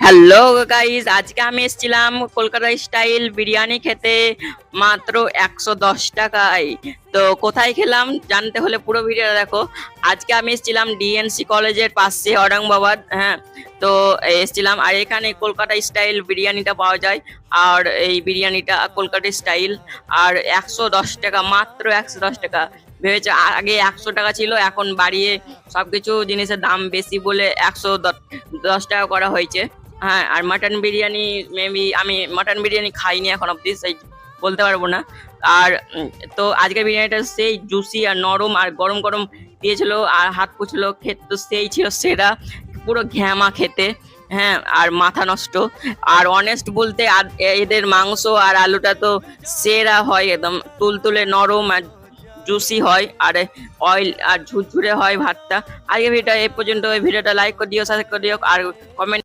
Hello guys, আজকে আমি এসেছিলাম কলকাতা স্টাইল বিরিয়ানি খেতে মাত্র 110 টাকায়। তো কোথায় খেলাম জানতে হলে পুরো ভিডিওটা দেখো। আজকে আমি এসেছিলাম ডিএনসি কলেজের পাশে অরঙ্গাবাদ। হ্যাঁ, তো এসেছিলাম আর এখানে কলকাতা স্টাইল বিরিয়ানিটা পাওয়া যায়। আর এই বিরিয়ানিটা কলকাতা স্টাইল। আর 110 টাকা, মাত্র 110 টাকা। ভেবেছে আগে 100 টাকা ছিল, এখন বাড়িয়ে সবকিছু জিনিসের দাম বেশি বলে 110 টাকা করা হয়েছে। হ্যাঁ, আর মাটন বিরিয়ানি মেবি আমি মাটন বিরিয়ানি খাইনি এখন অব্দি, সেই বলতে পারবো না। আর তো আজকের বিরিয়ানিটা সেই জুসি আর নরম আর গরম গরম দিয়েছিল, আর হাত পুছিল, খেতে তো সেই ছিল সেরা, পুরো ঘ্যামা খেতে। হ্যাঁ, আর মাথা নষ্ট। আর অনেস্ট বলতে এদের মাংস আর আলুটা তো সেরা হয়, একদম তুলতুলে নরম আর জুসি হয়, আর অয়েল আর ঝুরঝুরে হয় ভাতটা। আজকে ভিডিওটা এই পর্যন্ত। এই ভিডিওটা লাইক করে দিও, সাবস্ক্রাইব করে দিও আর কমেন্ট